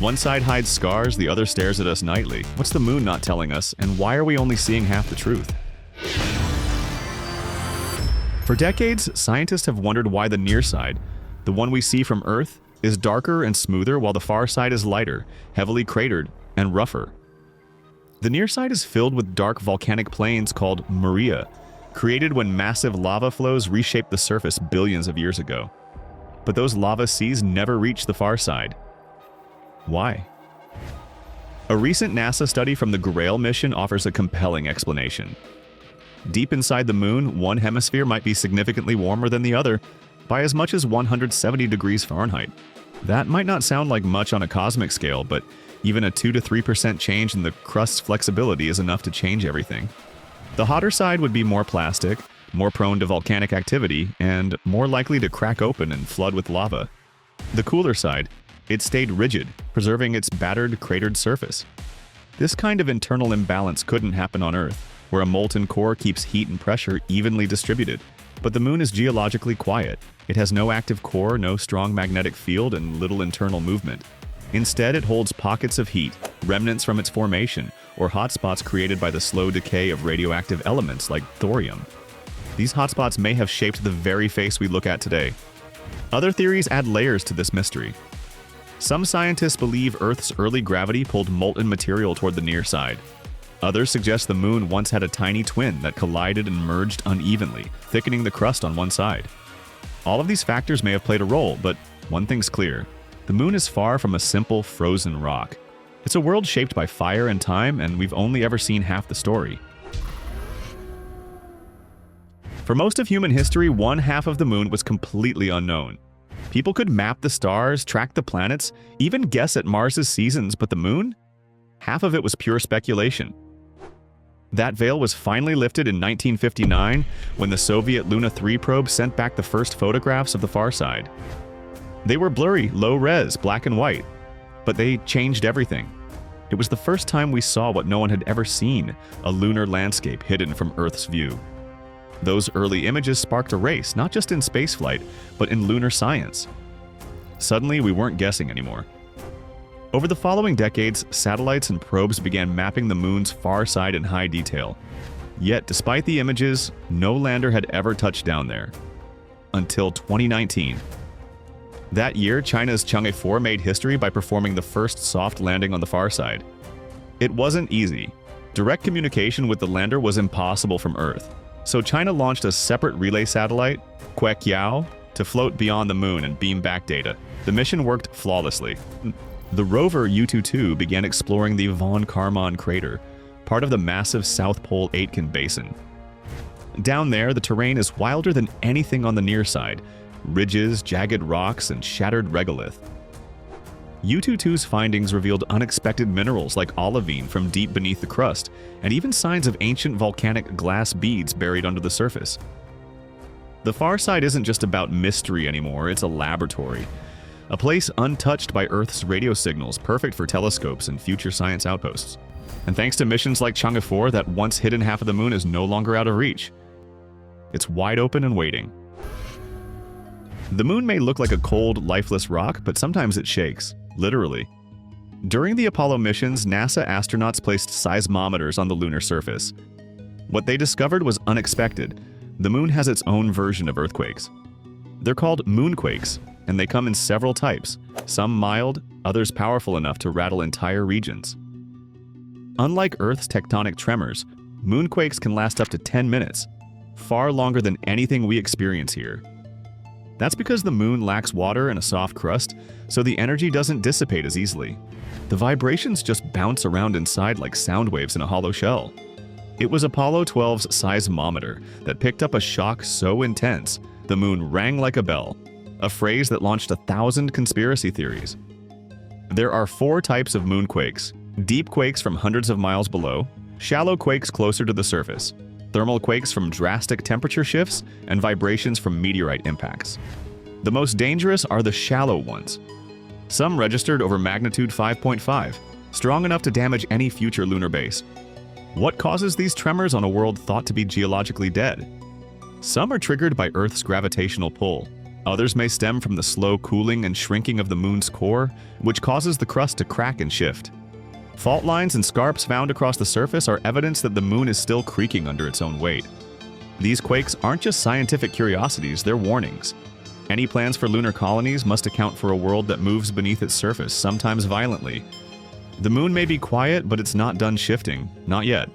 One side hides scars, the other stares at us nightly. What's the moon not telling us, and why are we only seeing half the truth? For decades, scientists have wondered why the near side, the one we see from Earth, is darker and smoother while the far side is lighter, heavily cratered, and rougher. The near side is filled with dark volcanic plains called maria, created when massive lava flows reshaped the surface billions of years ago. But those lava seas never reach the far side. Why? A recent NASA study from the Grail mission offers a compelling explanation. Deep inside the moon, one hemisphere might be significantly warmer than the other by as much as 170 degrees Fahrenheit. That might not sound like much on a cosmic scale, but even a 2 to 3% change in the crust's flexibility is enough to change everything. The hotter side would be more plastic, more prone to volcanic activity, and more likely to crack open and flood with lava. The cooler side, it stayed rigid, preserving its battered, cratered surface. This kind of internal imbalance couldn't happen on Earth, where a molten core keeps heat and pressure evenly distributed. But the moon is geologically quiet. It has no active core, no strong magnetic field, and little internal movement. Instead, it holds pockets of heat, remnants from its formation, or hotspots created by the slow decay of radioactive elements like thorium. These hotspots may have shaped the very face we look at today. Other theories add layers to this mystery. Some scientists believe Earth's early gravity pulled molten material toward the near side. Others suggest the moon once had a tiny twin that collided and merged unevenly, thickening the crust on one side. All of these factors may have played a role, but one thing's clear. The moon is far from a simple, frozen rock. It's a world shaped by fire and time, and we've only ever seen half the story. For most of human history, one half of the moon was completely unknown. People could map the stars, track the planets, even guess at Mars's seasons, but the moon? Half of it was pure speculation. That veil was finally lifted in 1959 when the Soviet Luna 3 probe sent back the first photographs of the far side. They were blurry, low-res, black and white, but they changed everything. It was the first time we saw what no one had ever seen, a lunar landscape hidden from Earth's view. Those early images sparked a race, not just in spaceflight, but in lunar science. Suddenly, we weren't guessing anymore. Over the following decades, satellites and probes began mapping the moon's far side in high detail. Yet, despite the images, no lander had ever touched down there. Until 2019. That year, China's Chang'e 4 made history by performing the first soft landing on the far side. It wasn't easy. Direct communication with the lander was impossible from Earth. So China launched a separate relay satellite, Quirks, to float beyond the moon and beam back data. The mission worked flawlessly. The rover Yutu-2 began exploring the Von Karman crater, part of the massive South Pole Aitken Basin. Down there, the terrain is wilder than anything on the near side, ridges, jagged rocks, and shattered regolith. Yutu-2's findings revealed unexpected minerals like olivine from deep beneath the crust, and even signs of ancient volcanic glass beads buried under the surface. The far side isn't just about mystery anymore, it's a laboratory. A place untouched by Earth's radio signals, perfect for telescopes and future science outposts. And thanks to missions like Chang'e 4, that once hidden half of the moon is no longer out of reach. It's wide open and waiting. The moon may look like a cold, lifeless rock, but sometimes it shakes. Literally. During the Apollo missions, NASA astronauts placed seismometers on the lunar surface. What they discovered was unexpected. The moon has its own version of earthquakes. They're called moonquakes, and they come in several types, some mild, others powerful enough to rattle entire regions. Unlike Earth's tectonic tremors, moonquakes can last up to 10 minutes, far longer than anything we experience here. That's because the moon lacks water and a soft crust, so the energy doesn't dissipate as easily. The vibrations just bounce around inside like sound waves in a hollow shell. It was Apollo 12's seismometer that picked up a shock so intense, the moon rang like a bell, a phrase that launched 1,000 conspiracy theories. There are 4 types of moonquakes: deep quakes from hundreds of miles below, shallow quakes closer to the surface, thermal quakes from drastic temperature shifts, and vibrations from meteorite impacts. The most dangerous are the shallow ones. Some registered over magnitude 5.5, strong enough to damage any future lunar base. What causes these tremors on a world thought to be geologically dead? Some are triggered by Earth's gravitational pull. Others may stem from the slow cooling and shrinking of the moon's core, which causes the crust to crack and shift. Fault lines and scarps found across the surface are evidence that the moon is still creaking under its own weight. These quakes aren't just scientific curiosities, they're warnings. Any plans for lunar colonies must account for a world that moves beneath its surface, sometimes violently. The moon may be quiet, but it's not done shifting. Not yet.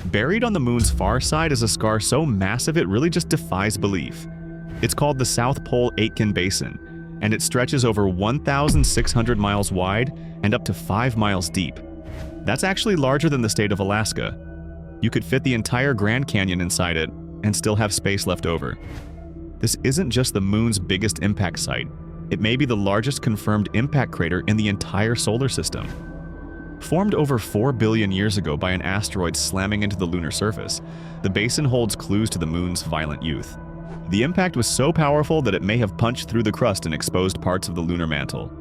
Buried on the moon's far side is a scar so massive it really just defies belief. It's called the South Pole Aitken Basin, and it stretches over 1,600 miles wide and up to 5 miles deep. That's actually larger than the state of Alaska. You could fit the entire Grand Canyon inside it and still have space left over. This isn't just the moon's biggest impact site. It may be the largest confirmed impact crater in the entire solar system. Formed over 4 billion years ago by an asteroid slamming into the lunar surface, the basin holds clues to the moon's violent youth. The impact was so powerful that it may have punched through the crust and exposed parts of the lunar mantle.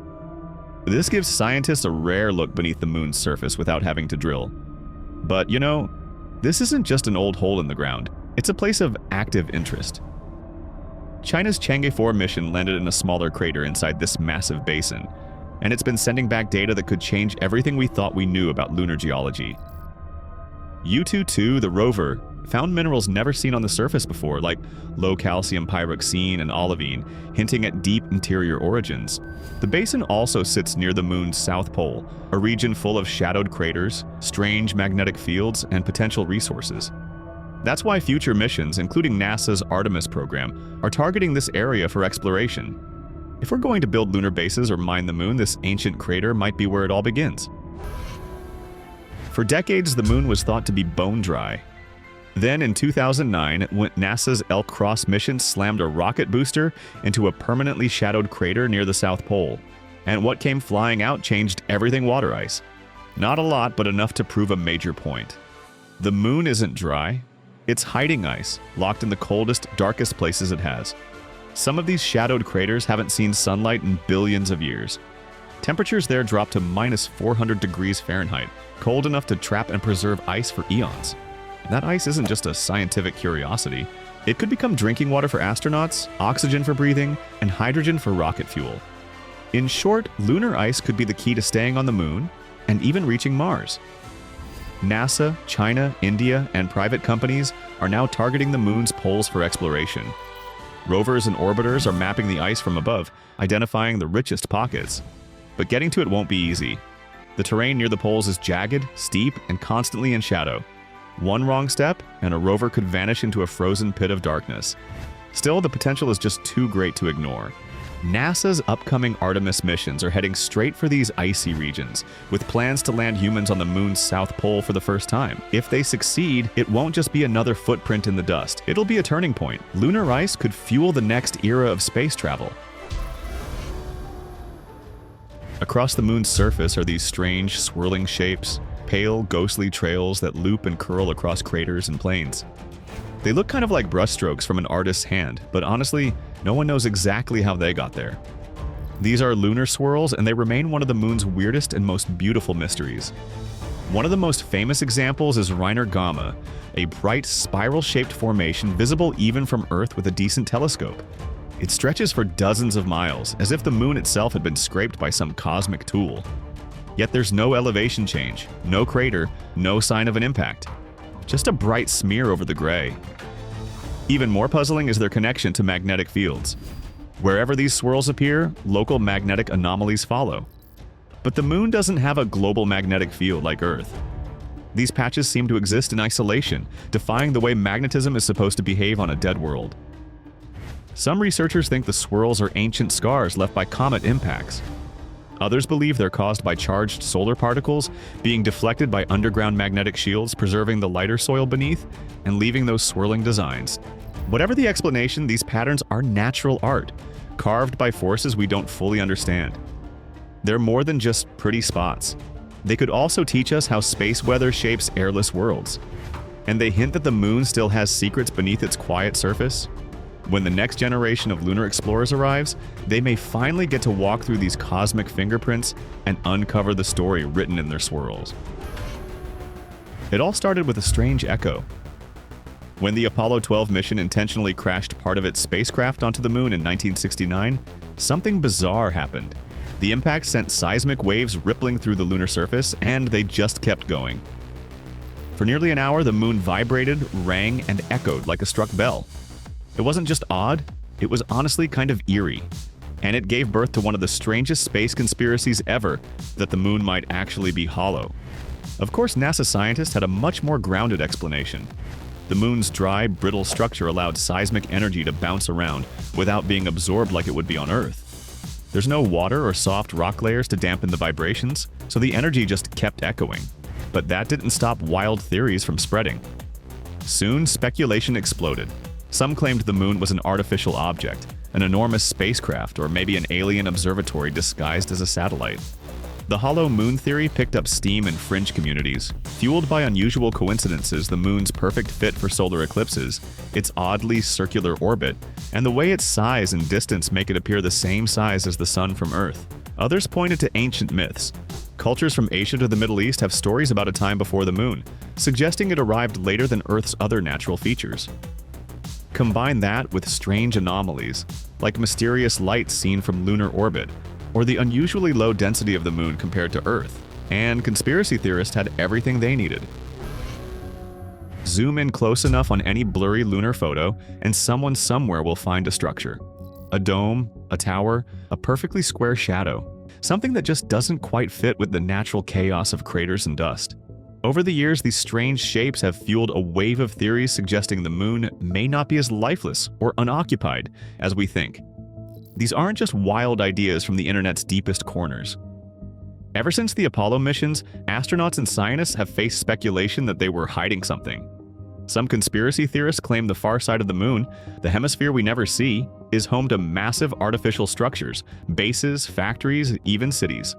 This gives scientists a rare look beneath the moon's surface without having to drill. But you know, this isn't just an old hole in the ground. It's a place of active interest. China's Chang'e 4 mission landed in a smaller crater inside this massive basin, and it's been sending back data that could change everything we thought we knew about lunar geology. Yutu-2, the rover, found minerals never seen on the surface before, like low-calcium pyroxene and olivine, hinting at deep interior origins. The basin also sits near the moon's south pole, a region full of shadowed craters, strange magnetic fields, and potential resources. That's why future missions, including NASA's Artemis program, are targeting this area for exploration. If we're going to build lunar bases or mine the moon, this ancient crater might be where it all begins. For decades, the moon was thought to be bone dry. Then in 2009, when NASA's Elk Cross mission slammed a rocket booster into a permanently shadowed crater near the South Pole. And what came flying out changed everything water ice. Not a lot, but enough to prove a major point. The moon isn't dry. It's hiding ice, locked in the coldest, darkest places it has. Some of these shadowed craters haven't seen sunlight in billions of years. Temperatures there drop to minus 400 degrees Fahrenheit, cold enough to trap and preserve ice for eons. That ice isn't just a scientific curiosity. It could become drinking water for astronauts, oxygen for breathing, and hydrogen for rocket fuel. In short, lunar ice could be the key to staying on the moon and even reaching Mars. NASA, China, India, and private companies are now targeting the moon's poles for exploration. Rovers and orbiters are mapping the ice from above, identifying the richest pockets. But getting to it won't be easy. The terrain near the poles is jagged, steep, and constantly in shadow. One wrong step, and a rover could vanish into a frozen pit of darkness. Still, the potential is just too great to ignore. NASA's upcoming Artemis missions are heading straight for these icy regions, with plans to land humans on the moon's south pole for the first time. If they succeed, it won't just be another footprint in the dust. It'll be a turning point. Lunar ice could fuel the next era of space travel. Across the moon's surface are these strange, swirling shapes, pale, ghostly trails that loop and curl across craters and plains. They look kind of like brushstrokes from an artist's hand, but honestly, no one knows exactly how they got there. These are lunar swirls, and they remain one of the moon's weirdest and most beautiful mysteries. One of the most famous examples is Reiner Gamma, a bright, spiral-shaped formation visible even from Earth with a decent telescope. It stretches for dozens of miles, as if the moon itself had been scraped by some cosmic tool. Yet there's no elevation change, no crater, no sign of an impact. Just a bright smear over the gray. Even more puzzling is their connection to magnetic fields. Wherever these swirls appear, local magnetic anomalies follow. But the moon doesn't have a global magnetic field like Earth. These patches seem to exist in isolation, defying the way magnetism is supposed to behave on a dead world. Some researchers think the swirls are ancient scars left by comet impacts. Others believe they're caused by charged solar particles being deflected by underground magnetic shields, preserving the lighter soil beneath and leaving those swirling designs. Whatever the explanation, these patterns are natural art, carved by forces we don't fully understand. They're more than just pretty spots. They could also teach us how space weather shapes airless worlds. And they hint that the moon still has secrets beneath its quiet surface. When the next generation of lunar explorers arrives, they may finally get to walk through these cosmic fingerprints and uncover the story written in their swirls. It all started with a strange echo. When the Apollo 12 mission intentionally crashed part of its spacecraft onto the moon in 1969, something bizarre happened. The impact sent seismic waves rippling through the lunar surface, and they just kept going. For nearly an hour, the moon vibrated, rang, and echoed like a struck bell. It wasn't just odd, it was honestly kind of eerie. And it gave birth to one of the strangest space conspiracies ever, that the moon might actually be hollow. Of course, NASA scientists had a much more grounded explanation. The moon's dry, brittle structure allowed seismic energy to bounce around without being absorbed like it would be on Earth. There's no water or soft rock layers to dampen the vibrations, so the energy just kept echoing. But that didn't stop wild theories from spreading. Soon, speculation exploded. Some claimed the moon was an artificial object, an enormous spacecraft, or maybe an alien observatory disguised as a satellite. The hollow moon theory picked up steam in fringe communities, fueled by unusual coincidences: the moon's perfect fit for solar eclipses, its oddly circular orbit, and the way its size and distance make it appear the same size as the sun from Earth. Others pointed to ancient myths. Cultures from Asia to the Middle East have stories about a time before the moon, suggesting it arrived later than Earth's other natural features. Combine that with strange anomalies, like mysterious lights seen from lunar orbit, or the unusually low density of the moon compared to Earth, and conspiracy theorists had everything they needed. Zoom in close enough on any blurry lunar photo, and someone somewhere will find a structure. A dome, a tower, a perfectly square shadow. Something that just doesn't quite fit with the natural chaos of craters and dust. Over the years, these strange shapes have fueled a wave of theories suggesting the moon may not be as lifeless or unoccupied as we think. These aren't just wild ideas from the internet's deepest corners. Ever since the Apollo missions, astronauts and scientists have faced speculation that they were hiding something. Some conspiracy theorists claim the far side of the moon, the hemisphere we never see, is home to massive artificial structures, bases, factories, even cities.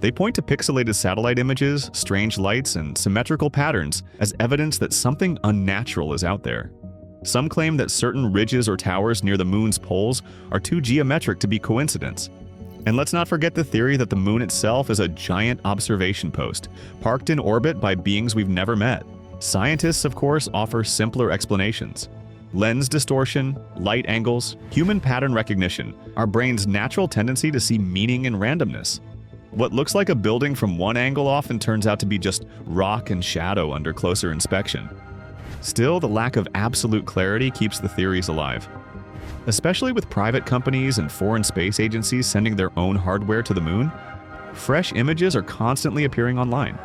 They point to pixelated satellite images, strange lights, and symmetrical patterns as evidence that something unnatural is out there. Some claim that certain ridges or towers near the moon's poles are too geometric to be coincidence. And let's not forget the theory that the moon itself is a giant observation post, parked in orbit by beings we've never met. Scientists, of course, offer simpler explanations. Lens distortion, light angles, human pattern recognition, our brain's natural tendency to see meaning in randomness. What looks like a building from one angle often turns out to be just rock and shadow under closer inspection. Still, the lack of absolute clarity keeps the theories alive. Especially with private companies and foreign space agencies sending their own hardware to the moon, fresh images are constantly appearing online.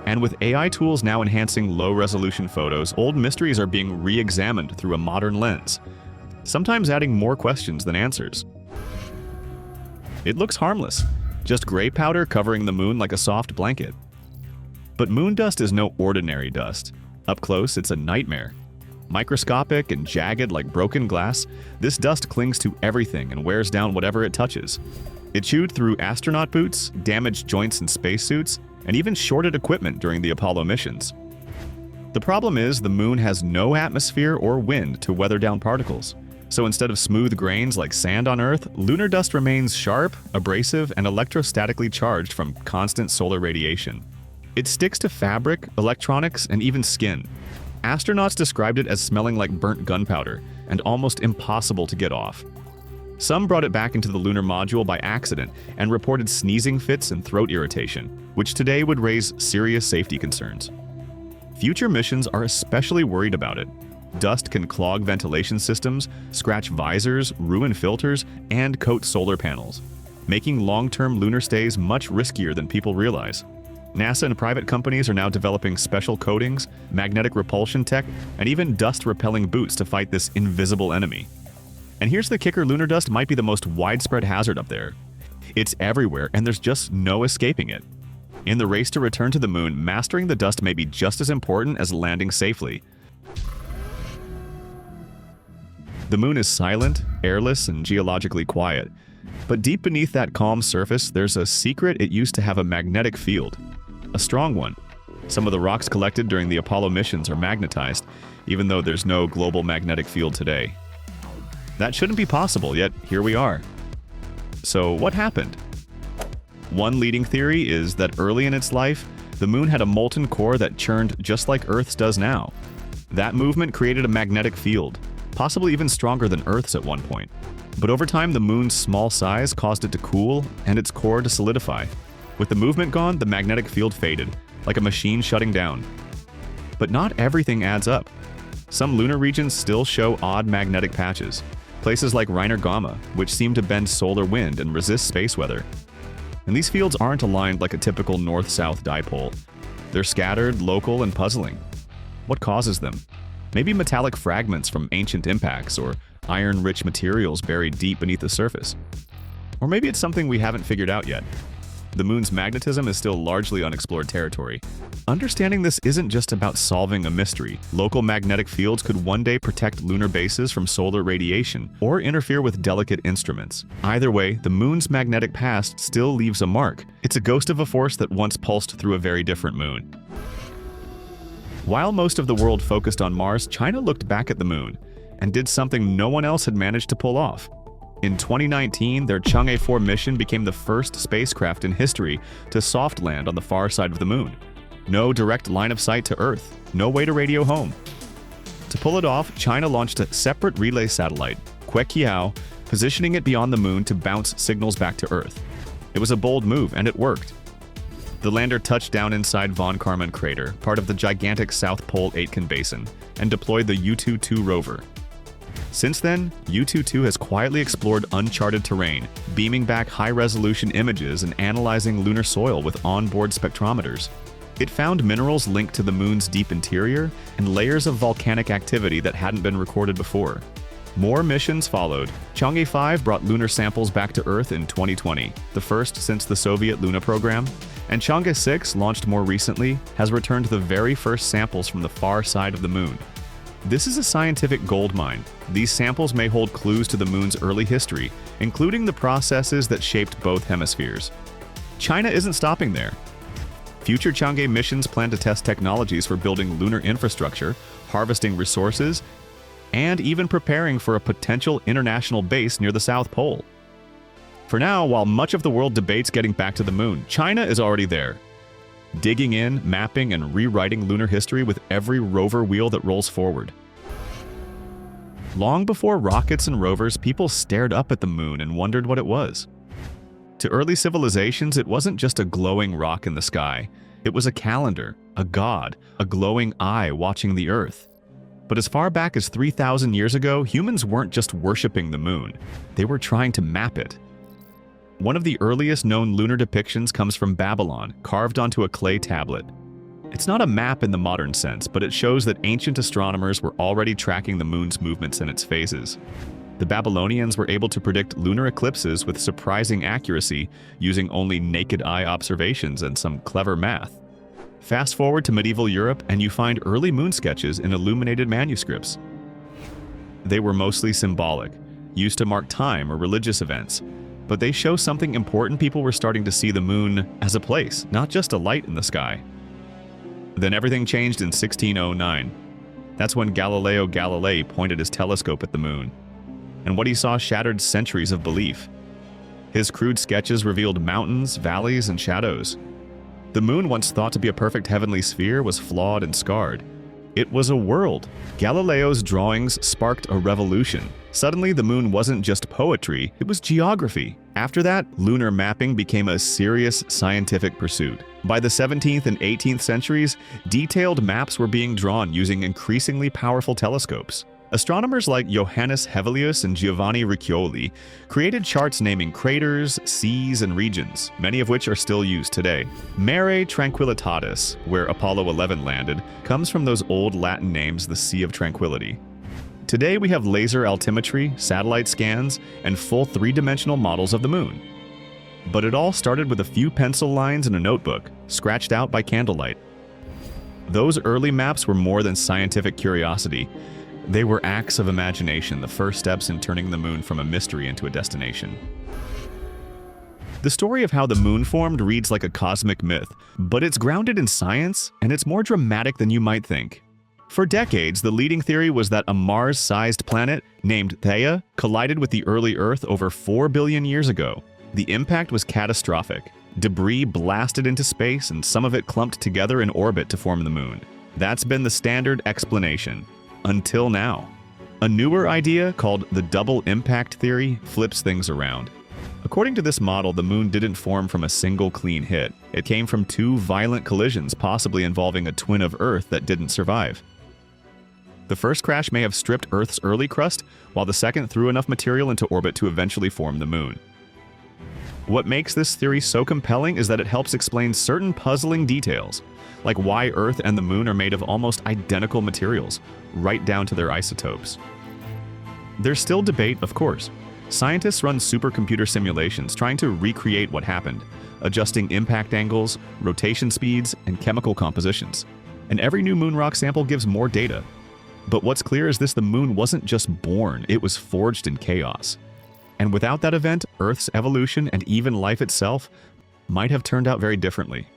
And with AI tools now enhancing low-resolution photos, old mysteries are being re-examined through a modern lens, sometimes adding more questions than answers. It looks harmless, just gray powder covering the moon like a soft blanket. But moon dust is no ordinary dust. Up close, it's a nightmare. Microscopic and jagged like broken glass, this dust clings to everything and wears down whatever it touches. It chewed through astronaut boots, damaged joints in spacesuits, and even shorted equipment during the Apollo missions. The problem is, the moon has no atmosphere or wind to weather down particles. So instead of smooth grains like sand on Earth, lunar dust remains sharp, abrasive, and electrostatically charged from constant solar radiation. It sticks to fabric, electronics, and even skin. Astronauts described it as smelling like burnt gunpowder and almost impossible to get off. Some brought it back into the lunar module by accident and reported sneezing fits and throat irritation, which today would raise serious safety concerns. Future missions are especially worried about it. Dust can clog ventilation systems, scratch visors, ruin filters, and coat solar panels, making long-term lunar stays much riskier than people realize. NASA and private companies are now developing special coatings, magnetic repulsion tech, and even dust-repelling boots to fight this invisible enemy. And here's the kicker: lunar dust might be the most widespread hazard up there. It's everywhere, and there's just no escaping it. In the race to return to the moon, mastering the dust may be just as important as landing safely. The moon is silent, airless, and geologically quiet. But deep beneath that calm surface, there's a secret: it used to have a magnetic field. A strong one. Some of the rocks collected during the Apollo missions are magnetized, even though there's no global magnetic field today. That shouldn't be possible, yet here we are. So what happened? One leading theory is that early in its life, the moon had a molten core that churned just like Earth's does now. That movement created a magnetic field, possibly even stronger than Earth's at one point. But over time, the moon's small size caused it to cool and its core to solidify. With the movement gone, the magnetic field faded, like a machine shutting down. But not everything adds up. Some lunar regions still show odd magnetic patches. Places like Reiner Gamma, which seem to bend solar wind and resist space weather. And these fields aren't aligned like a typical north-south dipole. They're scattered, local, and puzzling. What causes them? Maybe metallic fragments from ancient impacts, or iron-rich materials buried deep beneath the surface. Or maybe it's something we haven't figured out yet. The moon's magnetism is still largely unexplored territory. Understanding this isn't just about solving a mystery. Local magnetic fields could one day protect lunar bases from solar radiation or interfere with delicate instruments. Either way, the moon's magnetic past still leaves a mark. It's a ghost of a force that once pulsed through a very different moon. While most of the world focused on Mars, China looked back at the moon and did something no one else had managed to pull off. In 2019, their Chang'e 4 mission became the first spacecraft in history to soft land on the far side of the moon. No direct line of sight to Earth, no way to radio home. To pull it off, China launched a separate relay satellite, Quirks, positioning it beyond the moon to bounce signals back to Earth. It was a bold move, and it worked. The lander touched down inside Von Karman crater, part of the gigantic South Pole Aitken Basin, and deployed the Yutu-2 rover. Since then, Yutu-2 has quietly explored uncharted terrain, beaming back high-resolution images and analyzing lunar soil with onboard spectrometers. It found minerals linked to the moon's deep interior and layers of volcanic activity that hadn't been recorded before. More missions followed. Chang'e 5 brought lunar samples back to Earth in 2020, the first since the Soviet Luna program, and Chang'e 6, launched more recently, has returned the very first samples from the far side of the moon. This is a scientific goldmine. These samples may hold clues to the moon's early history, including the processes that shaped both hemispheres. China isn't stopping there. Future Chang'e missions plan to test technologies for building lunar infrastructure, harvesting resources, and even preparing for a potential international base near the South Pole. For now, while much of the world debates getting back to the moon, China is already there. Digging in, mapping, and rewriting lunar history with every rover wheel that rolls forward. Long before rockets and rovers, people stared up at the moon and wondered what it was. To early civilizations, it wasn't just a glowing rock in the sky. It was a calendar, a god, a glowing eye watching the Earth. But as far back as 3,000 years ago, humans weren't just worshipping the moon. They were trying to map it. One of the earliest known lunar depictions comes from Babylon, carved onto a clay tablet. It's not a map in the modern sense, but it shows that ancient astronomers were already tracking the moon's movements and its phases. The Babylonians were able to predict lunar eclipses with surprising accuracy using only naked eye observations and some clever math. Fast forward to medieval Europe and you find early moon sketches in illuminated manuscripts. They were mostly symbolic, used to mark time or religious events. But they show something important. People were starting to see the moon as a place, not just a light in the sky. Then everything changed in 1609. That's when Galileo Galilei pointed his telescope at the moon. And what he saw shattered centuries of belief. His crude sketches revealed mountains, valleys, and shadows. The moon, once thought to be a perfect heavenly sphere, was flawed and scarred. It was a world. Galileo's drawings sparked a revolution. Suddenly, the moon wasn't just poetry, it was geography. After that, lunar mapping became a serious scientific pursuit. By the 17th and 18th centuries, detailed maps were being drawn using increasingly powerful telescopes. Astronomers like Johannes Hevelius and Giovanni Riccioli created charts naming craters, seas, and regions, many of which are still used today. Mare Tranquillitatis, where Apollo 11 landed, comes from those old Latin names, the Sea of Tranquility. Today we have laser altimetry, satellite scans, and full three-dimensional models of the moon. But it all started with a few pencil lines in a notebook, scratched out by candlelight. Those early maps were more than scientific curiosity. They were acts of imagination, the first steps in turning the moon from a mystery into a destination. The story of how the moon formed reads like a cosmic myth, but it's grounded in science, and it's more dramatic than you might think. For decades, the leading theory was that a Mars-sized planet named Theia collided with the early Earth over 4 billion years ago. The impact was catastrophic. Debris blasted into space, and some of it clumped together in orbit to form the moon. That's been the standard explanation. Until now. A newer idea, called the double impact theory, flips things around. According to this model, the moon didn't form from a single clean hit. It came from two violent collisions, possibly involving a twin of Earth that didn't survive. The first crash may have stripped Earth's early crust, while the second threw enough material into orbit to eventually form the moon. What makes this theory so compelling is that it helps explain certain puzzling details, like why Earth and the moon are made of almost identical materials, right down to their isotopes. There's still debate, of course. Scientists run supercomputer simulations trying to recreate what happened, adjusting impact angles, rotation speeds, and chemical compositions. And every new moon rock sample gives more data. But what's clear is the moon wasn't just born, it was forged in chaos. And without that event, Earth's evolution and even life itself might have turned out very differently.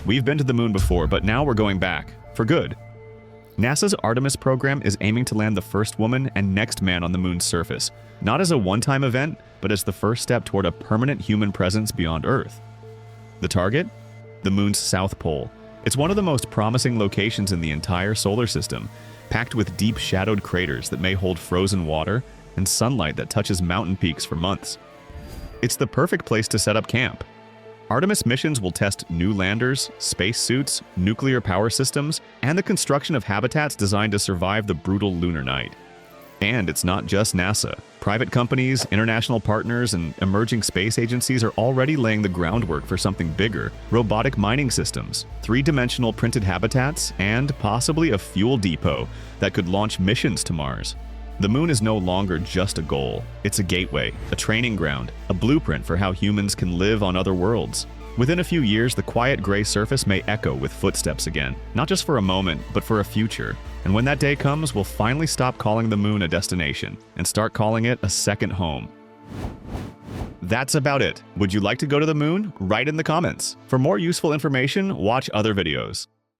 We've been to the moon before, but now we're going back, for good. NASA's Artemis program is aiming to land the first woman and next man on the moon's surface, not as a one-time event, but as the first step toward a permanent human presence beyond Earth. The target? The moon's south pole. It's one of the most promising locations in the entire solar system, packed with deep shadowed craters that may hold frozen water and sunlight that touches mountain peaks for months. It's the perfect place to set up camp. Artemis missions will test new landers, spacesuits, nuclear power systems, and the construction of habitats designed to survive the brutal lunar night. And it's not just NASA. Private companies, international partners, and emerging space agencies are already laying the groundwork for something bigger: robotic mining systems, three-dimensional printed habitats, and possibly a fuel depot that could launch missions to Mars. The moon is no longer just a goal. It's a gateway, a training ground, a blueprint for how humans can live on other worlds. Within a few years, the quiet gray surface may echo with footsteps again, not just for a moment, but for a future. And when that day comes, we'll finally stop calling the moon a destination and start calling it a second home. That's about it. Would you like to go to the moon? Write in the comments. For more useful information, watch other videos.